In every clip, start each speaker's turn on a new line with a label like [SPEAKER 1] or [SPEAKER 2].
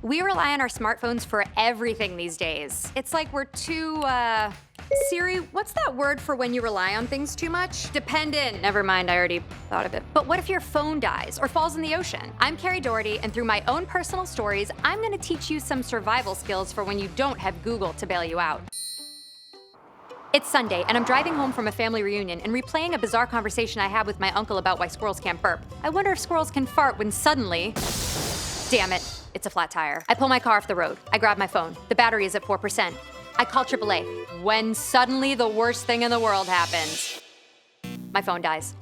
[SPEAKER 1] We rely on our smartphones for everything these days. It's like we're too, Siri, what's that word for when you rely on things too much? Dependent. Never mind, I already thought of it. But what if your phone dies or falls in the ocean? I'm Kerri Doherty, and through my own personal stories, I'm gonna teach you some survival skills for when you don't have Google to bail you out. It's Sunday, and I'm driving home from a family reunion and replaying a bizarre conversation I had with my uncle about why squirrels can't burp. I wonder if squirrels can fart when suddenly... Damn it, it's a flat tire. I pull my car off the road. I grab my phone. The battery is at 4%. I call AAA, when suddenly the worst thing in the world happens. My phone dies.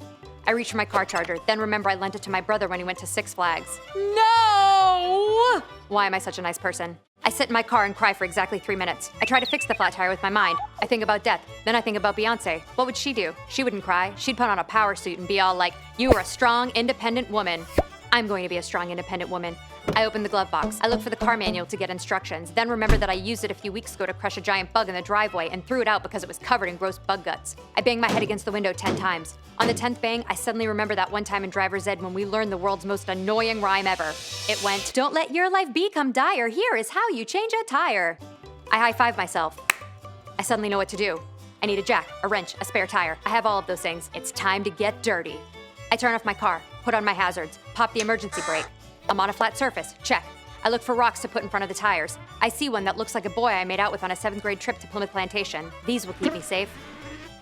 [SPEAKER 1] I reach for my car charger, then remember I lent it to my brother when he went to Six Flags. No! Why am I such a nice person? I sit in my car and cry for exactly 3 minutes. I try to fix the flat tire with my mind. I think about death, then I think about Beyonce. What would she do? She wouldn't cry. She'd put on a power suit and be all like, "You are a strong, independent woman." I'm going to be a strong, independent woman. I open the glove box. I look for the car manual to get instructions, then remember that I used it a few weeks ago to crush a giant bug in the driveway and threw it out because it was covered in gross bug guts. I bang my head against the window 10 times. On the 10th bang, I suddenly remember that one time in driver's ed when we learned the world's most annoying rhyme ever. It went, "Don't let your life become dire, here is how you change a tire." I high-five myself. I suddenly know what to do. I need a jack, a wrench, a spare tire. I have all of those things. It's time to get dirty. I turn off my car, put on my hazards, pop the emergency brake. I'm on a flat surface, check. I look for rocks to put in front of the tires. I see one that looks like a boy I made out with on a 7th grade trip to Plymouth Plantation. These will keep me safe.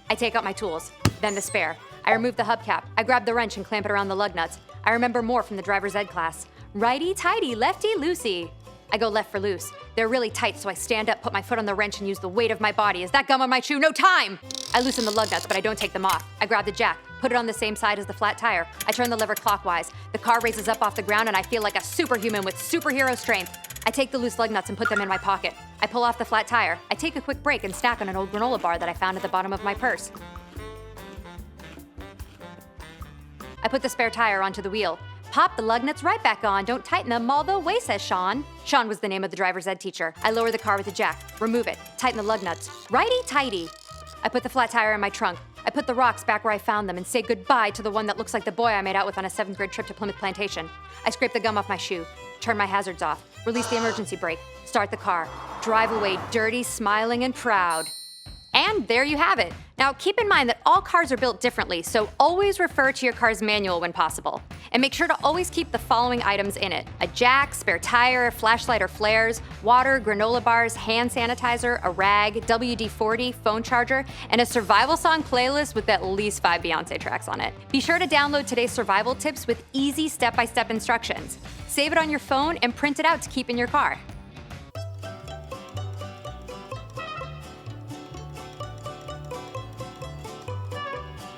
[SPEAKER 1] I take out my tools, then the spare. I remove the hubcap. I grab the wrench and clamp it around the lug nuts. I remember more from the driver's ed class. Righty-tighty, lefty-loosey. I go left for loose. They're really tight, so I stand up, put my foot on the wrench, and use the weight of my body. Is that gum on my shoe? No time! I loosen the lug nuts, but I don't take them off. I grab the jack, put it on the same side as the flat tire. I turn the lever clockwise. The car raises up off the ground, and I feel like a superhuman with superhero strength. I take the loose lug nuts and put them in my pocket. I pull off the flat tire. I take a quick break and snack on an old granola bar that I found at the bottom of my purse. I put the spare tire onto the wheel. Pop the lug nuts right back on. Don't tighten them all the way, says Sean. Sean was the name of the driver's ed teacher. I lower the car with a jack, remove it, tighten the lug nuts. Righty-tighty. I put the flat tire in my trunk. I put the rocks back where I found them and say goodbye to the one that looks like the boy I made out with on a 7th grade trip to Plymouth Plantation. I scrape the gum off my shoe, turn my hazards off, release the emergency brake, start the car, drive away dirty, smiling, and proud. And there you have it. Now, keep in mind that all cars are built differently, so always refer to your car's manual when possible. And make sure to always keep the following items in it: a jack, spare tire, flashlight or flares, water, granola bars, hand sanitizer, a rag, WD-40, phone charger, and a survival song playlist with at least 5 Beyonce tracks on it. Be sure to download today's survival tips with easy step-by-step instructions. Save it on your phone and print it out to keep in your car.